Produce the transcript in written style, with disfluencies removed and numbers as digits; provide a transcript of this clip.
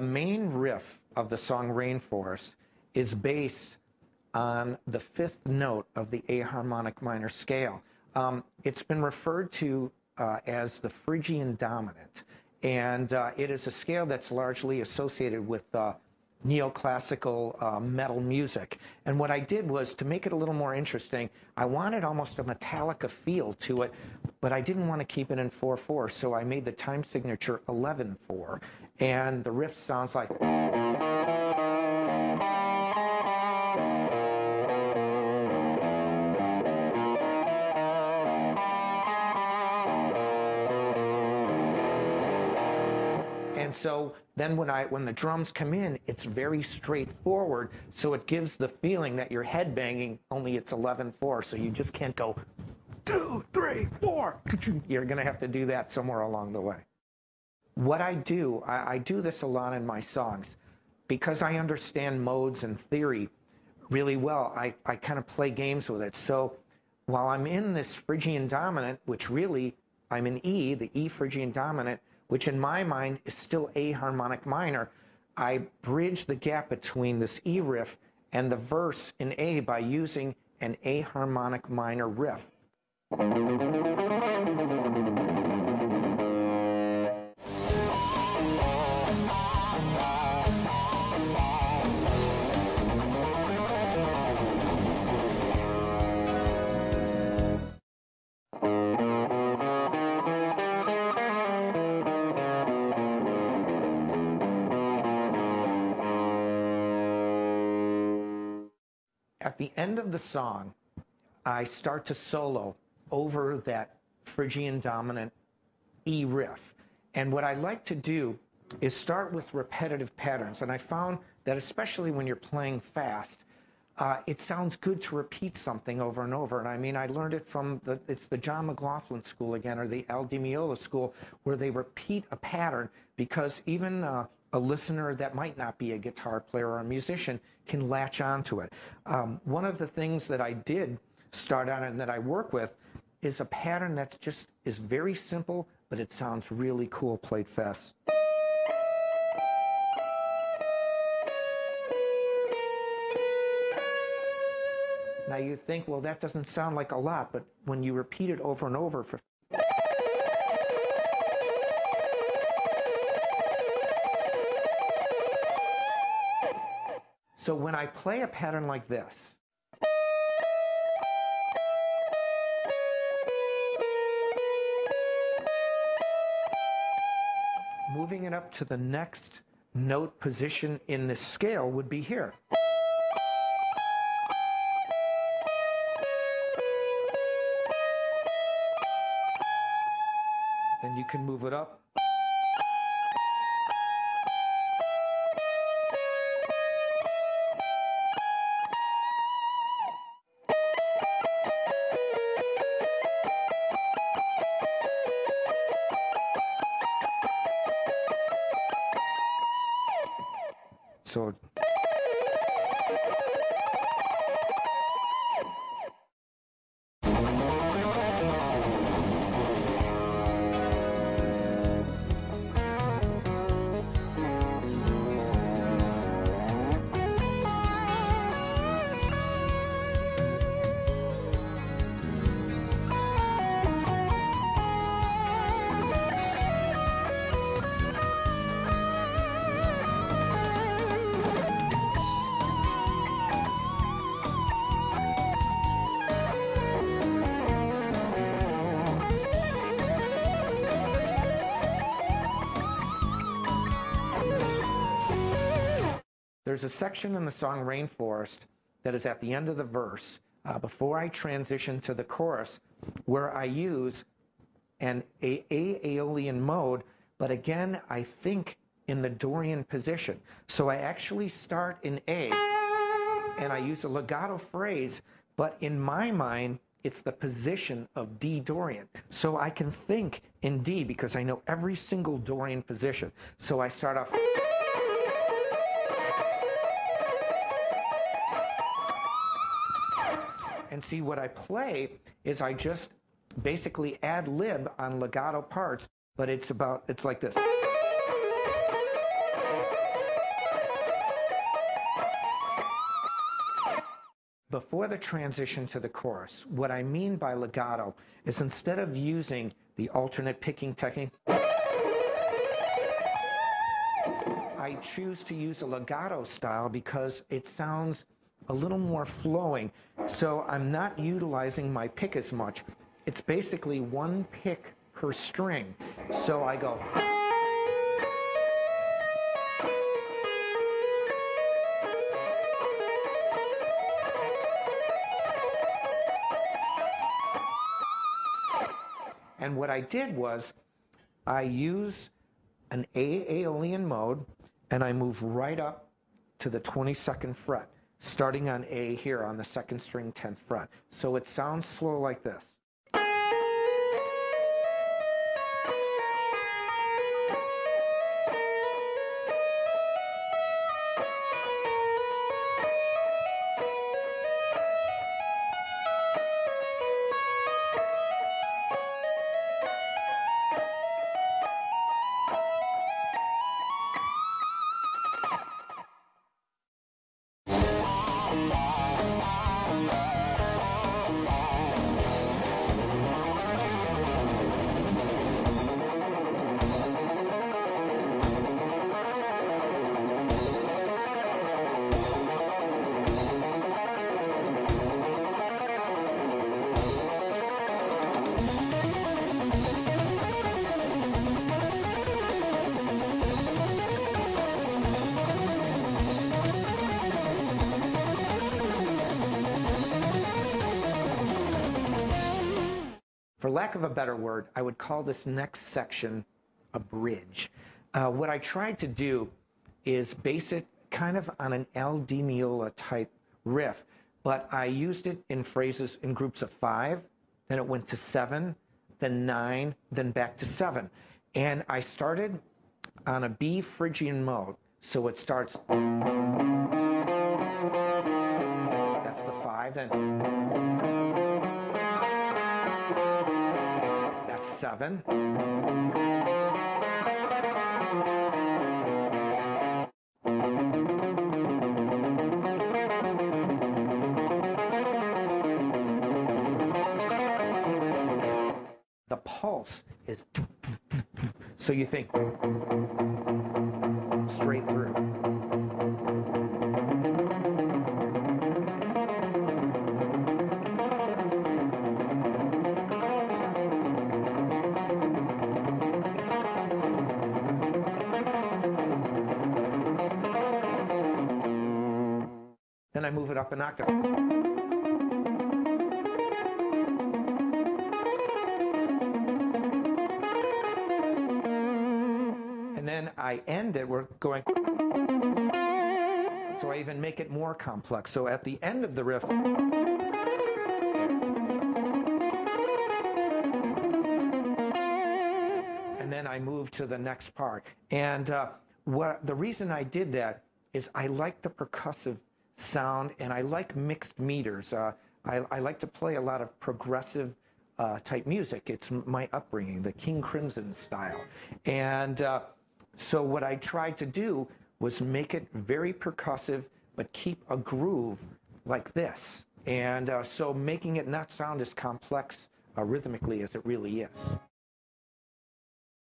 main riff of the song Rainforest is based on the fifth note of the A harmonic minor scale. It's been referred to as the Phrygian dominant, and it is a scale that's largely associated with neoclassical metal music. And what I did was, to make it a little more interesting, I wanted almost a Metallica feel to it, but I didn't want to keep it in 4/4, so I made the time signature 11/4, and the riff sounds like... And so then when the drums come in, it's very straightforward, so it gives the feeling that you're headbanging, only it's 11/4, so you just can't go 2, 3, 4. You're going to have to do that somewhere along the way. What I do, I do this a lot in my songs. Because I understand modes and theory really well, I kind of play games with it. So while I'm in this Phrygian dominant, which really, I'm in E, the E Phrygian dominant, which in my mind is still A harmonic minor, I bridge the gap between this E riff and the verse in A by using an A harmonic minor riff. At the end of the song, I start to solo over that Phrygian dominant E riff. And what I like to do is start with repetitive patterns. And I found that especially when you're playing fast, it sounds good to repeat something over and over. And I mean, I learned it from it's the John McLaughlin school again, or the Al Di Meola school, where they repeat a pattern, because even a listener that might not be a guitar player or a musician can latch onto it. One of the things that I did start on and that I work with is a pattern that's is very simple, but it sounds really cool played fast. Now you think, well, that doesn't sound like a lot, but when you repeat it over and over for... So when I play a pattern like this, moving it up to the next note position in this scale would be here. Then you can move it up. So there's a section in the song Rainforest that is at the end of the verse, before I transition to the chorus, where I use an Aeolian mode, but again, I think in the Dorian position. So I actually start in A, and I use a legato phrase, but in my mind, it's the position of D Dorian. So I can think in D because I know every single Dorian position. So I start off... And see, what I play is I just basically ad lib on legato parts, but it's like this. before the transition to the chorus, what I mean by legato is instead of using the alternate picking technique, I choose to use a legato style because it sounds a little more flowing. So I'm not utilizing my pick as much. It's basically one pick per string. So I go. And what I did was I use an A Aeolian mode, and I move right up to the 22nd fret, starting on A here on the 2nd string 10th fret. So it sounds slow like this. For lack of a better word, I would call this next section a bridge. What I tried to do is base it kind of on an El Di Meola type riff, but I used it in phrases in groups of 5, then it went to 7, then 9, then back to 7. And I started on a B Phrygian mode, so it starts, that's the 5, then 7. The pulse is, so you think straight through. Then I move it up an octave. And then I end it, we're going. So I even make it more complex. So at the end of the riff, and then I move to the next part. And the reason I did that is I like the percussive sound, and I like mixed meters. I like to play a lot of progressive type music. It's my upbringing, the King Crimson style. And so what I tried to do was make it very percussive, but keep a groove like this. And so making it not sound as complex rhythmically as it really is.